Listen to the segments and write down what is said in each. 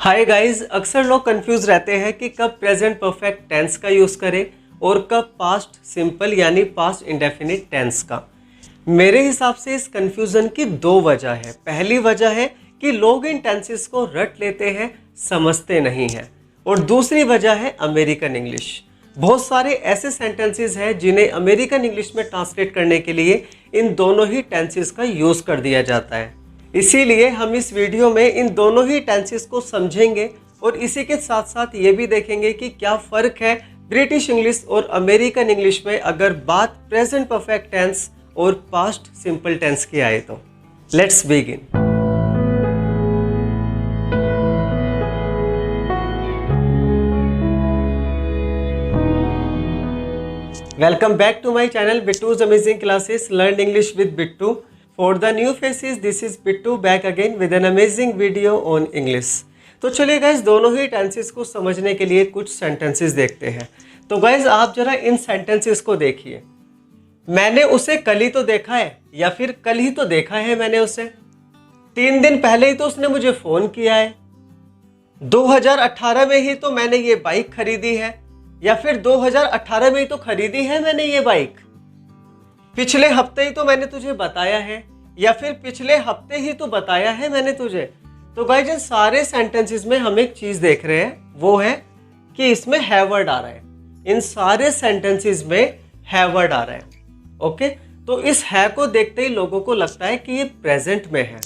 Hi guys, अक्सर लोग confuse रहते हैं कि कब प्रेजेंट परफेक्ट टेंस का यूज़ करें और कब पास्ट सिंपल यानी पास्ट इंडेफिनिट टेंस का। मेरे हिसाब से इस कंफ्यूजन की दो वजह है। पहली वजह है कि लोग इन टेंसेस को रट लेते हैं, समझते नहीं हैं। और दूसरी वजह है अमेरिकन इंग्लिश। बहुत सारे ऐसे सेंटेंसेस हैं जिन्हें अमेरिकन इंग्लिश में ट्रांसलेट करने के लिए इन दोनों ही टेंसेस का यूज़ कर दिया जाता है। इसीलिए हम इस वीडियो में इन दोनों ही टेंसेस को समझेंगे और इसी के साथ साथ ये भी देखेंगे कि क्या फ़र्क है ब्रिटिश इंग्लिश और अमेरिकन इंग्लिश में अगर बात प्रेजेंट परफेक्ट टेंस और पास्ट सिंपल टेंस की आए तो। Let's begin. Welcome back to my channel Bittu's amazing classes learn English with Bittu. For the new faces, this is Bittu back again with an amazing video on English। तो चलिए guys, दोनों ही tenses को समझने के लिए कुछ सेंटेंसेस देखते हैं। तो गाइज आप जरा इन सेंटेंसेस को देखिए। मैंने उसे कल ही तो देखा है या फिर कल ही तो देखा है मैंने उसे। 3 दिन पहले ही तो उसने मुझे फ़ोन किया है। 2018 में ही तो मैंने ये बाइक खरीदी है या फिर 2018 में ही तो खरीदी है मैंने ये बाइक। पिछले हफ्ते ही तो मैंने तुझे बताया है या फिर पिछले हफ्ते ही तो बताया है मैंने तुझे। तो गाइस इन सारे सेंटेंसेस में हम एक चीज देख रहे हैं, वो है कि इसमें हैव वर्ड आ रहा है। इन सारे सेंटेंसेस में हैव वर्ड आ रहा है। ओके, तो इस है को देखते ही लोगों को लगता है कि ये प्रेजेंट में है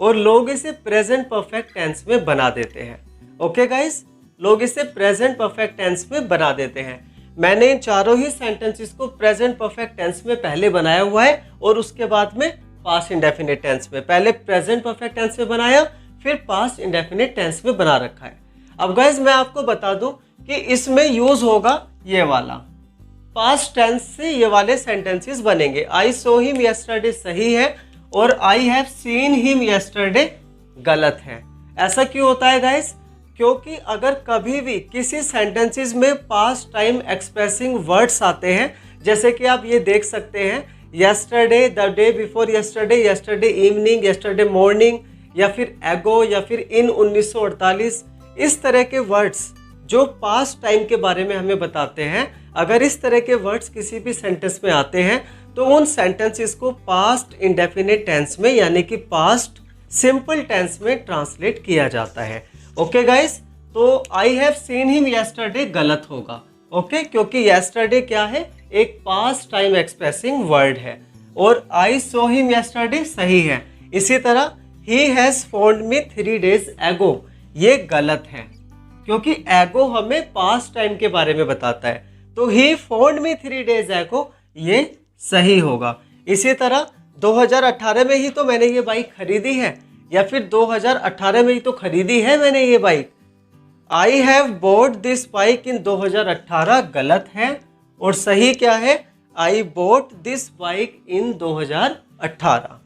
और लोग इसे प्रेजेंट परफेक्ट टेंस में बना देते हैं। ओके गाइस, लोग इसे प्रेजेंट परफेक्ट टेंस में बना देते हैं। मैंने इन चारों ही सेंटेंसेस को प्रेजेंट परफेक्ट टेंस में पहले बनाया हुआ है और उसके बाद में पास्ट इंडेफिनिट टेंस में। पहले प्रेजेंट परफेक्ट टेंस में बनाया, फिर पास्ट इंडेफिनिट टेंस में बना रखा है। अब गाइस मैं आपको बता दूं कि इसमें यूज होगा ये वाला पास्ट टेंस से ये वाले सेंटेंसेस बनेंगे। आई सो हिम यस्टरडे सही है और I have seen him yesterday गलत है। ऐसा क्यों होता है गाइस? क्योंकि अगर कभी भी किसी सेंटेंसेस में पास्ट टाइम एक्सप्रेसिंग वर्ड्स आते हैं, जैसे कि आप ये देख सकते हैं, yesterday, the day before yesterday, yesterday evening, yesterday morning, या फिर एगो, या फिर इन 1948, इस तरह के वर्ड्स जो पास्ट टाइम के बारे में हमें बताते हैं, अगर इस तरह के वर्ड्स किसी भी सेंटेंस में आते हैं तो उन सेंटेंसेस को पास्ट इंडेफिनिट टेंस में यानी कि पास्ट सिंपल टेंस में ट्रांसलेट किया जाता है। ओके गाइस, तो I have seen him yesterday गलत होगा। ओके, क्योंकि यस्टरडे क्या है? एक पास्ट टाइम एक्सप्रेसिंग वर्ड है और आई सो हिम यस्टरडे सही है। इसी तरह he has found me 3 days ago, ये गलत है क्योंकि एगो हमें पास्ट टाइम के बारे में बताता है। तो ही फोन्ड मी 3 days ago ये सही होगा। इसी तरह 2018 में ही तो मैंने ये बाइक खरीदी है या फिर 2018 में ही तो खरीदी है मैंने ये bike. I have boat this bike in 2018 गलत है और सही क्या है? आई बोट दिस बाइक इन 2018।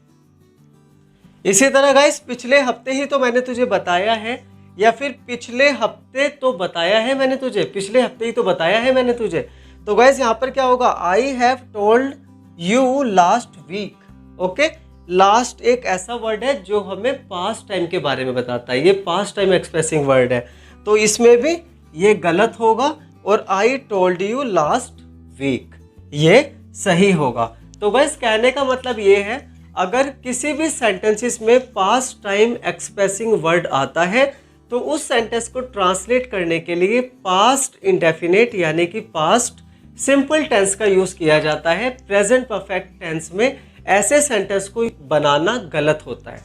इसी तरह गाइस पिछले हफ्ते ही तो मैंने तुझे बताया है या फिर पिछले हफ्ते तो बताया है मैंने तुझे, पिछले हफ्ते ही तो बताया है मैंने तुझे। तो गाइस यहाँ पर क्या होगा? I have told you last week. Okay, last एक ऐसा वर्ड है जो हमें पास्ट टाइम के बारे में बताता है, ये पास्ट टाइम एक्सप्रेसिंग वर्ड है, तो इसमें भी ये गलत होगा और I told you last week ये सही होगा। तो बस कहने का मतलब ये है, अगर किसी भी सेंटेंसेस में पास्ट टाइम एक्सप्रेसिंग वर्ड आता है तो उस सेंटेंस को ट्रांसलेट करने के लिए पास्ट इंडेफिनिट यानी कि पास्ट सिंपल टेंस का यूज किया जाता है। प्रेजेंट परफेक्ट टेंस में ऐसे सेंटेंस को बनाना गलत होता है।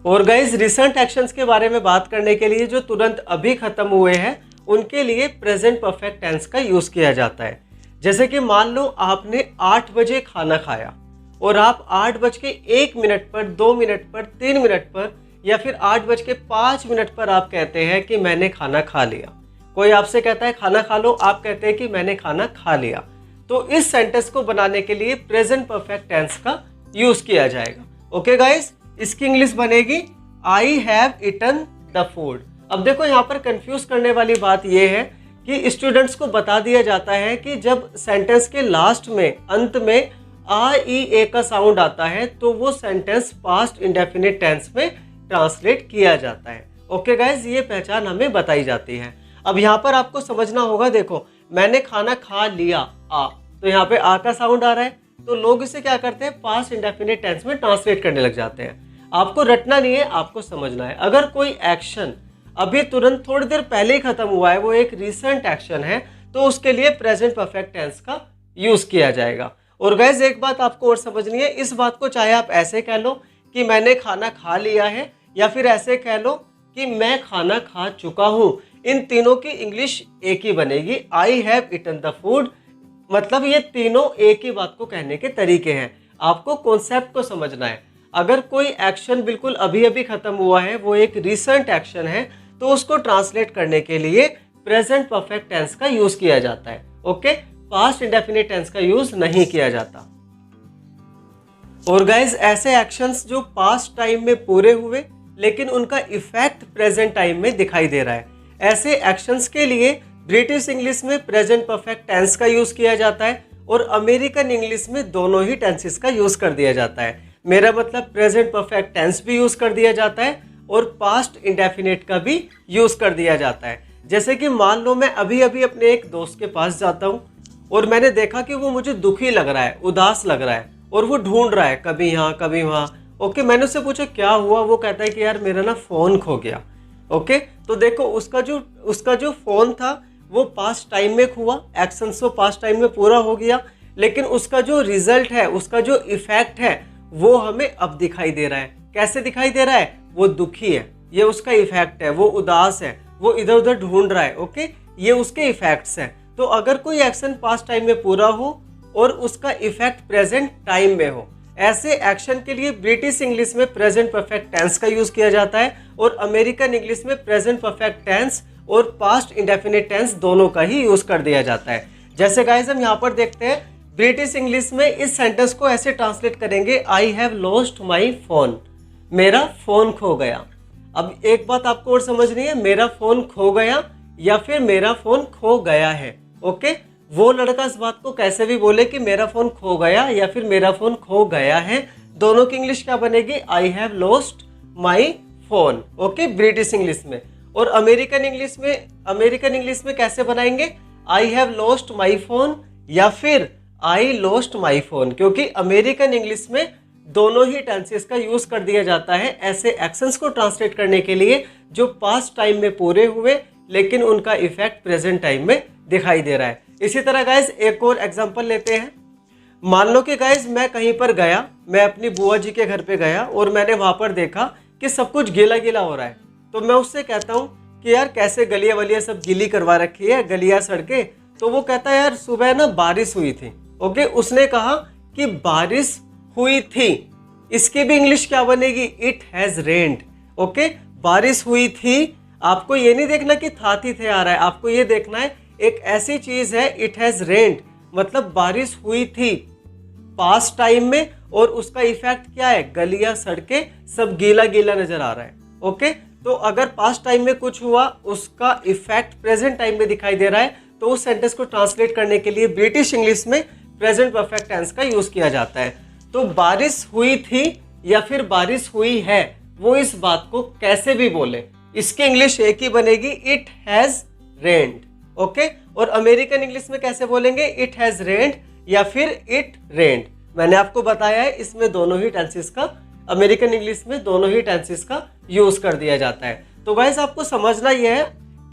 और गाइस रिसेंट एक्शंस के बारे में बात करने के लिए जो तुरंत अभी खत्म हुए हैं उनके लिए प्रेजेंट परफेक्ट टेंस का यूज किया जाता है। जैसे कि मान लो आपने 8 बजे खाना खाया और आप 8:01 पर, 2 मिनट पर, 3 मिनट पर या फिर 8:05 पर आप कहते हैं कि मैंने खाना खा लिया। कोई आपसे कहता है खाना खा लो, आप कहते हैं कि मैंने खाना खा लिया। तो इस सेंटेंस को बनाने के लिए प्रेजेंट परफेक्ट टेंस का यूज किया जाएगा। ओके गाइस, इसकी इंग्लिश बनेगी I have eaten the food. अब देखो यहाँ पर कंफ्यूज करने वाली बात यह है कि स्टूडेंट्स को बता दिया जाता है कि जब सेंटेंस के लास्ट में, अंत में आ ई ए का साउंड आता है तो वो सेंटेंस पास्ट इंडेफिनिट टेंस में ट्रांसलेट किया जाता है। ओके गाइज, ये पहचान हमें बताई जाती है। अब यहाँ पर आपको समझना होगा, देखो मैंने खाना खा लिया आ, तो यहाँ पे आ का साउंड आ रहा है, तो लोग इसे क्या करते हैं पास्ट इंडेफिनिट टेंस में ट्रांसलेट करने लग जाते हैं। आपको रटना नहीं है, आपको समझना है। अगर कोई एक्शन अभी तुरंत थोड़ी देर पहले ही खत्म हुआ है, वो एक रिसेंट एक्शन है, तो उसके लिए प्रेजेंट परफेक्ट टेंस का यूज किया जाएगा। और गाइस एक बात आपको और समझनी है, इस बात को चाहे आप ऐसे कह लो कि मैंने खाना खा लिया है, या फिर ऐसे कह लो कि मैं खाना खा चुका हूं, इन तीनों की इंग्लिश एक ही बनेगी, I have eaten the food. मतलब ये तीनों एक ही बात को कहने के तरीके हैं। आपको कॉन्सेप्ट को समझना है। अगर कोई एक्शन बिल्कुल अभी अभी खत्म हुआ है, वो एक रिसेंट एक्शन है, तो उसको ट्रांसलेट करने के लिए प्रेजेंट परफेक्ट टेंस का यूज किया जाता है। ओके, पास्ट इंडेफिनिट टेंस का यूज नहीं किया जाता। और गाइज ऐसे एक्शंस जो पास्ट टाइम में पूरे हुए लेकिन उनका इफेक्ट प्रेजेंट टाइम में दिखाई दे रहा है, ऐसे एक्शंस के लिए ब्रिटिश इंग्लिश में प्रेजेंट परफेक्ट टेंस का यूज किया जाता है और अमेरिकन इंग्लिश में दोनों ही टेंसेस का यूज कर दिया जाता है। मेरा मतलब प्रेजेंट परफेक्ट टेंस भी यूज कर दिया जाता है और पास्ट इंडेफिनिट का भी यूज कर दिया जाता है। जैसे कि मान लो मैं अभी अभी अपने एक दोस्त के पास जाता हूँ और मैंने देखा कि वो मुझे दुखी लग रहा है, उदास लग रहा है, और वो ढूंढ रहा है कभी यहाँ कभी वहाँ। ओके, मैंने उससे पूछा क्या हुआ, वो कहता है कि यार मेरा ना फ़ोन खो गया। ओके, तो देखो उसका जो फ़ोन था वो पास्ट टाइम में हुआ, एक्शन तो पास्ट टाइम में पूरा हो गया, लेकिन उसका जो रिजल्ट है, उसका जो इफेक्ट है, वो हमें अब दिखाई दे रहा है। कैसे दिखाई दे रहा है? वो दुखी है, ये उसका इफेक्ट है। वो उदास है, वो इधर उधर ढूंढ रहा है। ओके, ये उसके इफेक्ट्स हैं। तो अगर कोई एक्शन पास्ट टाइम में पूरा हो और उसका इफेक्ट प्रेजेंट टाइम में हो, ऐसे एक्शन के लिए ब्रिटिश इंग्लिश में प्रेजेंट परफेक्ट टेंस का यूज किया जाता है और अमेरिकन इंग्लिश में प्रेजेंट परफेक्ट टेंस और पास्ट इंडेफिनिट टेंस दोनों का ही यूज कर दिया जाता है। जैसे गाइस हम यहाँ पर देखते हैं, ब्रिटिश इंग्लिश में इस सेंटेंस को ऐसे ट्रांसलेट करेंगे, I have lost my phone, मेरा फोन खो गया। अब एक बात आपको और समझनी है, मेरा फोन खो गया या फिर मेरा फोन खो गया है। ओके, वो लड़का इस बात को कैसे भी बोले कि मेरा फोन खो गया या फिर मेरा फोन खो गया है, दोनों की इंग्लिश क्या बनेगी? I have lost my phone. Okay, British English में। और अमेरिकन इंग्लिश में कैसे बनाएंगे? I have lost my phone या फिर आई लॉस्ट माई फोन, क्योंकि अमेरिकन इंग्लिश में दोनों ही टेंसेस का यूज कर दिया जाता है ऐसे एक्शंस को ट्रांसलेट करने के लिए जो पास्ट टाइम में पूरे हुए लेकिन उनका इफेक्ट प्रेजेंट टाइम में दिखाई दे रहा है। इसी तरह गाइज एक और एग्जांपल लेते हैं। मान लो कि गाइज मैं कहीं पर गया, मैं अपनी बुआ जी के घर पे गया और मैंने वहां पर देखा कि सब कुछ गीला गीला हो रहा है। तो मैं उससे कहता हूँ कि यार कैसे गलियां वलियां सब गीली करवा रखी है, गलियां सड़कें। तो वो कहता है यार सुबह ना बारिश हुई थी। ओके, उसने कहा कि बारिश हुई थी, इसकी भी इंग्लिश क्या बनेगी? It has rained. ओके, बारिश हुई थी। आपको ये नहीं देखना कि था थी थे आ रहा है, आपको ये देखना है एक ऐसी चीज है, इट हैज रेन्ड, मतलब बारिश हुई थी पास्ट टाइम में और उसका इफेक्ट क्या है? गलियां सड़कें सब गीला गीला नजर आ रहा है। ओके, तो अगर पास्ट टाइम में कुछ हुआ, उसका इफेक्ट प्रेजेंट टाइम में दिखाई दे रहा है, तो उस सेंटेंस को ट्रांसलेट करने के लिए ब्रिटिश इंग्लिश में प्रेजेंट परफेक्ट टेंस का यूज किया जाता है। तो बारिश हुई थी या फिर बारिश हुई है, वो इस बात को कैसे भी बोले, इसकी इंग्लिश एक ही बनेगी, इट हैज रेन्ड। ओके, और अमेरिकन इंग्लिश में कैसे बोलेंगे? इट हैज रेन्ड या फिर इट रेन्ड। मैंने आपको बताया है इसमें दोनों ही टेंसेस का, अमेरिकन इंग्लिश में दोनों ही टेंसेस का यूज कर दिया जाता है। तो गाइस आपको समझना यह है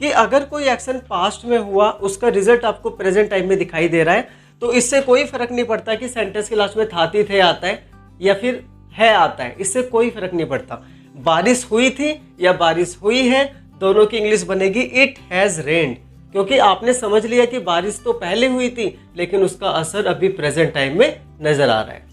कि अगर कोई एक्शन पास्ट में हुआ, उसका रिजल्ट आपको प्रेजेंट टाइम में दिखाई दे रहा है, तो इससे कोई फर्क नहीं पड़ता कि सेंटेंस के लास्ट में था थी थे आता है या फिर है आता है, इससे कोई फर्क नहीं पड़ता। बारिश हुई थी या बारिश हुई है, दोनों की इंग्लिश बनेगी इट हैज रेन्ड, क्योंकि आपने समझ लिया कि बारिश तो पहले हुई थी लेकिन उसका असर अभी प्रेजेंट टाइम में नजर आ रहा है।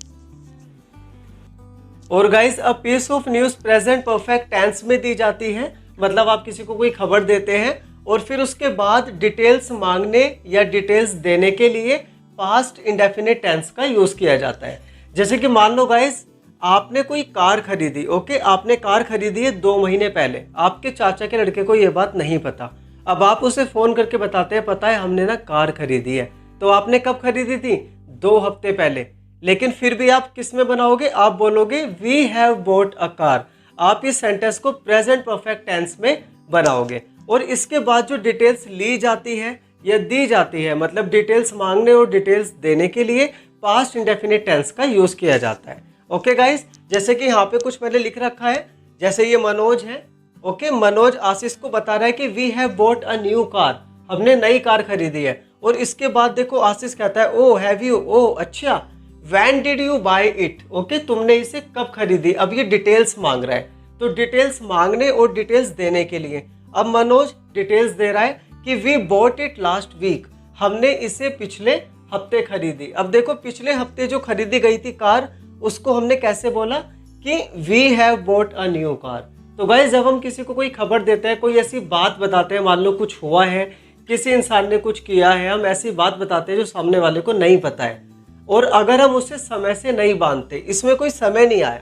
और guys a piece of news present perfect tense में दी जाती है, मतलब आप किसी को कोई खबर देते हैं और फिर उसके बाद डिटेल्स मांगने या डिटेल्स देने के लिए पास्ट इंडेफिनिट टेंस का यूज किया जाता है। जैसे कि मान लो गाइस आपने कोई कार खरीदी। ओके, आपने कार खरीदी है 2 महीने पहले, आपके चाचा के लड़के को ये बात नहीं पता। अब आप उसे फोन करके बताते हैं, पता है हमने ना कार खरीदी है। तो आपने कब खरीदी थी? 2 हफ्ते पहले। लेकिन फिर भी आप किस में बनाओगे? आप बोलोगे we have bought a car. आप इस सेंटेंस को प्रेजेंट परफेक्ट टेंस में बनाओगे। और इसके बाद जो डिटेल्स ली जाती है या दी जाती है, मतलब डिटेल्स मांगने और डिटेल्स देने के लिए पास्ट इंडेफिनिट टेंस का यूज किया जाता है। ओके गाइस, जैसे कि यहाँ पे कुछ मैंने लिख रखा है, जैसे ये मनोज है। ओके, मनोज आशीष को बता रहा है कि we have bought a new car, हमने नई कार खरीदी है। और इसके बाद देखो आशीष कहता है ओ हैव यू, ओ अच्छा, when did you buy it, okay तुमने इसे कब खरीदी। अब ये डिटेल्स मांग रहा है, तो डिटेल्स मांगने और डिटेल्स देने के लिए अब मनोज डिटेल्स दे रहा है कि we bought it last week, हमने इसे पिछले हफ्ते खरीदी। अब देखो पिछले हफ्ते जो खरीदी गई थी कार, उसको हमने कैसे बोला कि we have bought a new car. तो गाइस, जब हम किसी को कोई खबर देते हैं, कोई ऐसी बात बताते हैं, मान लो कुछ हुआ है, किसी इंसान ने कुछ किया है, हम ऐसी बात बताते हैं जो सामने वाले को नहीं पता है, और अगर हम उससे समय से नहीं बांधते, इसमें कोई समय नहीं आया,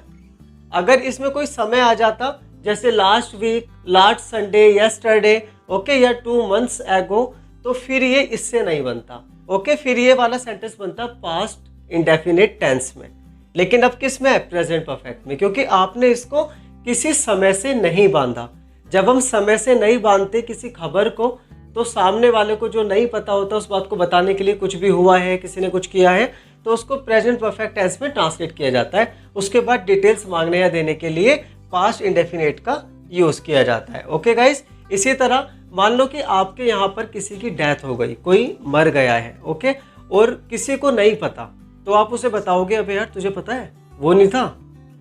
अगर इसमें कोई समय आ जाता जैसे last week, last Sunday, yesterday, okay, या 2 months एगो, तो फिर ये इससे नहीं बनता। ओके, फिर ये वाला सेंटेंस बनता पास्ट इंडेफिनिट टेंस में। लेकिन अब किस में है? प्रेजेंट परफेक्ट में, क्योंकि आपने इसको किसी समय से नहीं बांधा। जब हम समय से नहीं बांधते किसी खबर को, तो सामने वाले को जो नहीं पता होता उस बात को बताने के लिए, कुछ भी हुआ है, किसी ने कुछ किया है, तो उसको प्रेजेंट परफेक्ट टेंस में ट्रांसलेट किया जाता है। उसके बाद डिटेल्स मांगने या देने के लिए पास्ट इंडेफिनिट का यूज किया जाता है। ओके गाइस, इसी तरह मान लो कि आपके यहाँ पर किसी की डेथ हो गई, कोई मर गया है, ओके, और किसी को नहीं पता, तो आप उसे बताओगे अबे यार तुझे पता है वो नहीं था,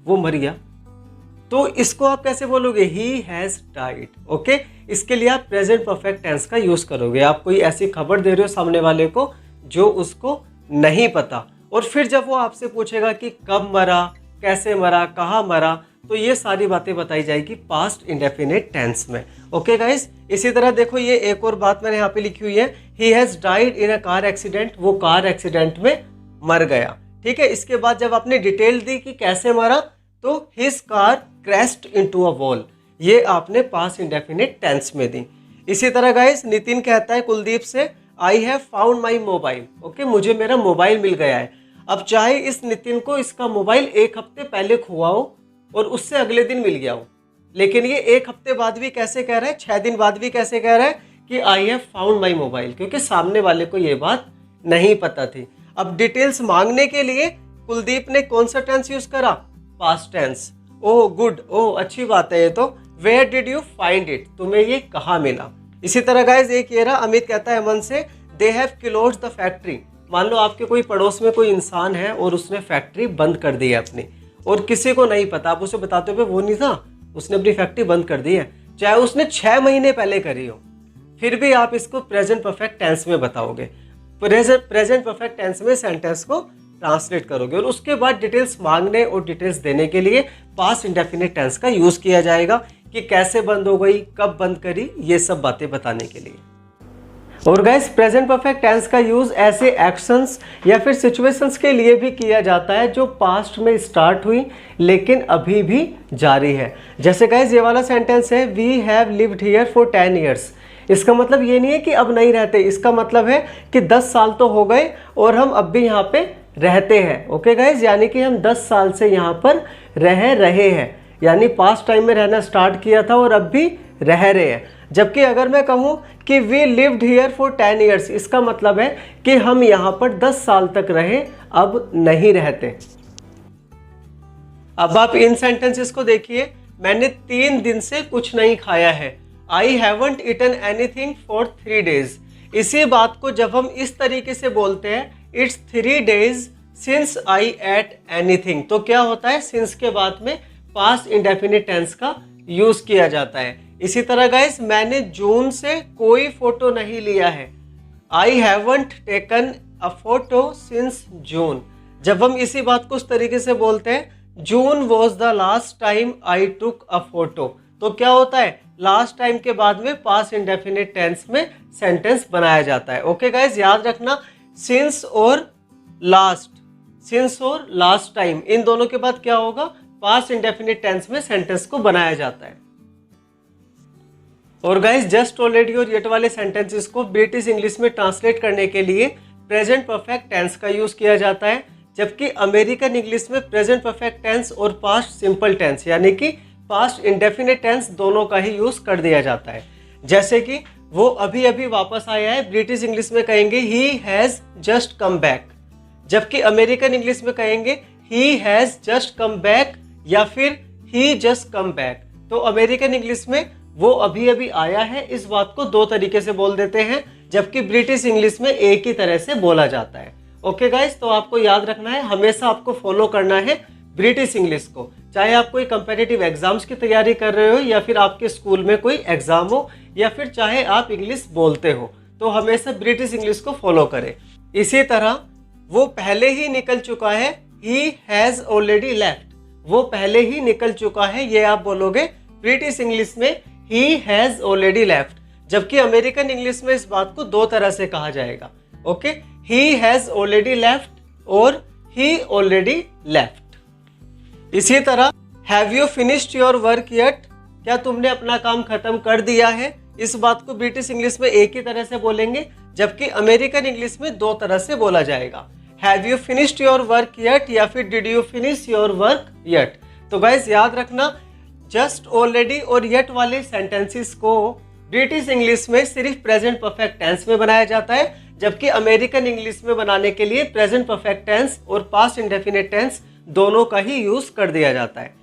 वो मर गया। तो इसको आप कैसे बोलोगे? He has died. ओके, इसके लिए आप प्रेजेंट परफेक्ट टेंस का यूज करोगे। आप कोई ऐसी खबर दे रहे हो सामने वाले को जो उसको नहीं पता, और फिर जब वो आपसे पूछेगा कि कब मरा, कैसे मरा, कहाँ मरा, तो ये सारी बातें बताई जाएगी पास्ट इंडेफिनिट टेंस में। ओके गाइस, इसी तरह देखो ये एक और बात मैंने यहाँ पे लिखी हुई है, he has died in a car accident, वो कार एक्सीडेंट में मर गया। ठीक है, इसके बाद जब आपने डिटेल दी कि कैसे मरा, तो his car crashed into a wall, ये आपने पास्ट इंडेफिनिट टेंस में दी। इसी तरह गाइस नितिन कहता है कुलदीप से, I have found my mobile, okay मुझे मेरा मोबाइल मिल गया है। अब चाहे इस नितिन को इसका मोबाइल 1 हफ्ते पहले हुआ हो और उससे अगले दिन मिल गया हो, लेकिन ये 1 हफ्ते बाद भी कैसे कह रहा है, 6 दिन बाद भी कैसे कह रहा है कि I have found my mobile, क्योंकि सामने वाले को ये बात नहीं पता थी। अब डिटेल्स मांगने के लिए कुलदीप ने कौन सा टेंस यूज करा? Past tense. Oh good, oh अच्छी बात है ये तो। Where did you find it, तुम्हें ये कहाँ मिला। इसी तरह गाइज एक ये रहा, अमित कहता है अमन से, they have closed the factory. मान लो आपके कोई पड़ोस में कोई इंसान है और उसने फैक्ट्री बंद कर दी है अपनी, और किसी को नहीं पता, आप उसे बताते हुए वो नहीं था, उसने अपनी फैक्ट्री बंद कर दी है, चाहे उसने 6 महीने पहले करी हो, फिर भी आप इसको प्रेजेंट परफेक्ट टेंस में बताओगे। प्रेजेंट परफेक्ट टेंस में सेंटेंस को ट्रांसलेट करोगे, और उसके बाद डिटेल्स मांगने और डिटेल्स देने के लिए पास्ट इंडेफिनिट टेंस का यूज किया जाएगा कि कैसे बंद हो गई, कब बंद करी, ये सब बातें बताने के लिए। और गाइस प्रेजेंट परफेक्ट टेंस का यूज ऐसे एक्शंस या फिर सिचुएशंस के लिए भी किया जाता है जो पास्ट में स्टार्ट हुई लेकिन अभी भी जारी है। जैसे गाइस ये वाला सेंटेंस है, we have lived here for 10 years। इसका मतलब ये नहीं है कि अब नहीं रहते, इसका मतलब है कि 10 साल तो हो गए और हम अब भी यहाँ पे रहते हैं। ओके गाइस, यानी कि हम 10 साल से यहाँ पर रह रहे हैं, यानी पास्ट टाइम में रहना स्टार्ट किया था और अब भी रह रहे हैं। जबकि अगर मैं कहूँ कि we lived here for 10 years, इसका मतलब है कि हम यहाँ पर 10 साल तक रहे, अब नहीं रहते। अब आप इन सेंटेंसेस को देखिए, मैंने 3 दिन से कुछ नहीं खाया है, I haven't eaten anything for 3 days। इसी बात को जब हम इस तरीके से बोलते हैं, it's 3 days since I eight anything, तो क्या होता है, सिंस के बाद में पास्ट इंडेफिनिट टेंस का यूज किया जाता है। इसी तरह गाइस मैंने जून से कोई फोटो नहीं लिया है, I haven't taken a photo since June. जब हम इसी बात को उस तरीके से बोलते हैं, June was the last time I took a photo, तो क्या होता है, लास्ट टाइम के बाद में पास्ट इंडेफिनिट टेंस में सेंटेंस बनाया जाता है। ओके गाइस, याद रखना सिंस और लास्ट टाइम, इन दोनों के बाद क्या होगा, पास्ट इंडेफिनिट टेंस में सेंटेंस को बनाया जाता है। और गाइस जस्ट ऑलरेडी और येट वाले सेंटेंसेस को ब्रिटिश इंग्लिश में ट्रांसलेट करने के लिए प्रेजेंट परफेक्ट टेंस का यूज किया जाता है, जबकि अमेरिकन इंग्लिश में प्रेजेंट परफेक्ट टेंस और पास्ट सिंपल टेंस यानी कि पास्ट इंडेफिनिट टेंस दोनों का ही यूज कर दिया जाता है। जैसे कि वो अभी अभी वापस आया है, ब्रिटिश इंग्लिश में कहेंगे he has just come back, जबकि अमेरिकन इंग्लिश में कहेंगे he has just come back या फिर ही जस्ट कम बैक। तो अमेरिकन इंग्लिश में वो अभी अभी आया है, इस बात को दो तरीके से बोल देते हैं, जबकि ब्रिटिश इंग्लिश में एक ही तरह से बोला जाता है। ओके गाइस, तो आपको याद रखना है, हमेशा आपको फॉलो करना है ब्रिटिश इंग्लिश को, चाहे आप कोई कंपेटिटिव एग्जाम्स की तैयारी कर रहे हो या फिर आपके स्कूल में कोई एग्जाम हो या फिर चाहे आप इंग्लिश बोलते हो, तो हमेशा ब्रिटिश इंग्लिश को फॉलो करें। इसी तरह वो पहले ही निकल चुका है, ही हैज ऑलरेडी लेफ्ट, वो पहले ही निकल चुका है, ये आप बोलोगे ब्रिटिश इंग्लिश में ही हैज ऑलरेडी लेफ्ट, जबकि अमेरिकन इंग्लिश में इस बात को दो तरह से कहा जाएगा। Okay, he has already left और ही ऑलरेडी लेफ्ट। इसी तरह have you finished your work yet, क्या तुमने अपना काम खत्म कर दिया है, इस बात को ब्रिटिश इंग्लिश में एक ही तरह से बोलेंगे, जबकि अमेरिकन इंग्लिश में दो तरह से बोला जाएगा, have you finished your work yet या फिर did you finish your work yet. तो गाइस याद रखना, जस्ट, ऑलरेडी और येट वाले सेंटेंसेस को ब्रिटिश इंग्लिश में सिर्फ प्रेजेंट परफेक्ट टेंस में बनाया जाता है, जबकि अमेरिकन इंग्लिश में बनाने के लिए प्रेजेंट परफेक्ट टेंस और पास्ट इंडेफिनिट टेंस दोनों का ही यूज कर दिया जाता है।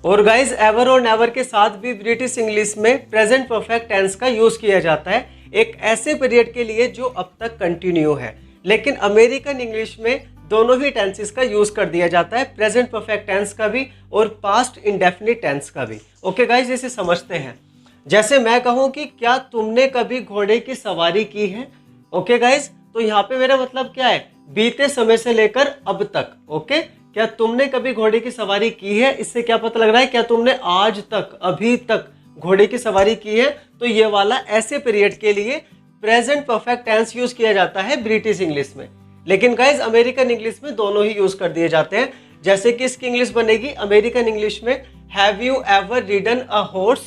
और गाइस एवर और नेवर के साथ भी ब्रिटिश इंग्लिश में प्रेजेंट परफेक्ट टेंस का यूज किया जाता है एक ऐसे पीरियड के लिए जो अब तक कंटिन्यू है, लेकिन अमेरिकन इंग्लिश में दोनों ही टेंसेस का यूज कर दिया जाता है, प्रेजेंट परफेक्ट टेंस का भी और पास्ट इंडेफिनिट टेंस का भी। ओके गाइस, इसे समझते हैं। जैसे मैं कहूँ कि क्या तुमने कभी घोड़े की सवारी की है, ओके गाइस, तो यहाँ पे मेरा मतलब क्या है, बीते समय से लेकर अब तक। ओके, क्या तुमने कभी घोड़े की सवारी की है, इससे क्या पता लग रहा है क्या तुमने आज तक, अभी तक घोड़े की सवारी की है, तो ये वाला ऐसे पीरियड के लिए प्रेजेंट परफेक्ट टेंस यूज किया जाता है ब्रिटिश इंग्लिश में। लेकिन गाइज अमेरिकन इंग्लिश में दोनों ही यूज कर दिए जाते हैं। जैसे कि इसकी इंग्लिश बनेगी अमेरिकन इंग्लिश में have you ever ridden a horse,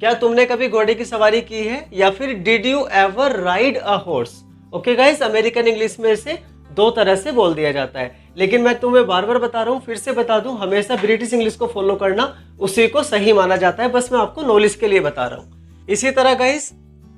क्या तुमने कभी घोड़े की सवारी की है, या फिर did you ever ride a horse. Okay guys, American English में इसे दो तरह से बोल दिया जाता है, लेकिन मैं तुम्हें बार बार बता रहा हूँ, फिर से बता दूं, हमेशा ब्रिटिश इंग्लिश को फॉलो करना, उसी को सही माना जाता है, बस मैं आपको नॉलेज के लिए बता रहा हूँ। इसी तरह guys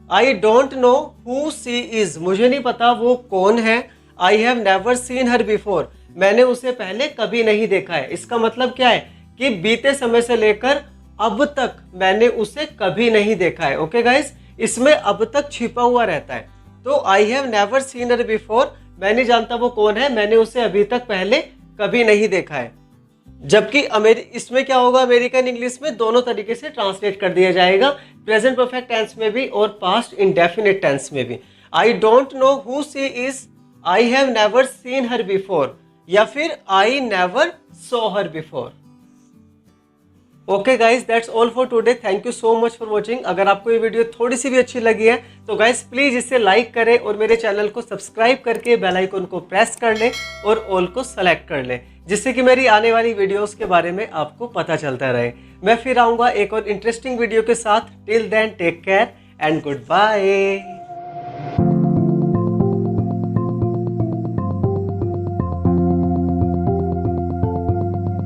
I don't know who she is, मुझे नहीं पता वो कौन है। I have never seen her before, मैंने उसे पहले कभी नहीं देखा है। इसका मतलब क्या है कि बीते समय से लेकर अब तक मैंने उसे कभी नहीं देखा है। ओके गाइज, इसमें अब तक छिपा हुआ रहता है। तो आई have never seen her before, मैं नहीं जानता वो कौन है, मैंने उसे अभी तक पहले कभी नहीं देखा है। जबकि इसमें क्या होगा, अमेरिकन इंग्लिश में दोनों तरीके से ट्रांसलेट कर दिया जाएगा, प्रेजेंट परफेक्ट टेंस में भी और पास्ट इंडेफिनिट टेंस में भी। आई don't know who she is, I have never seen her before, या फिर I never saw her before. Okay guys, that's all for today, thank you so much for watching. अगर आपको ये video थोड़ी सी भी अच्छी लगी है तो गाइज प्लीज इसे लाइक करें और मेरे चैनल को सब्सक्राइब करके बेल आइकन को प्रेस कर लें और ऑल को सेलेक्ट कर लें, जिससे कि मेरी आने वाली वीडियोस के बारे में आपको पता चलता रहे। मैं फिर आऊँगा एक और इंटरेस्टिंग वीडियो के साथ। Till then take care and good bye.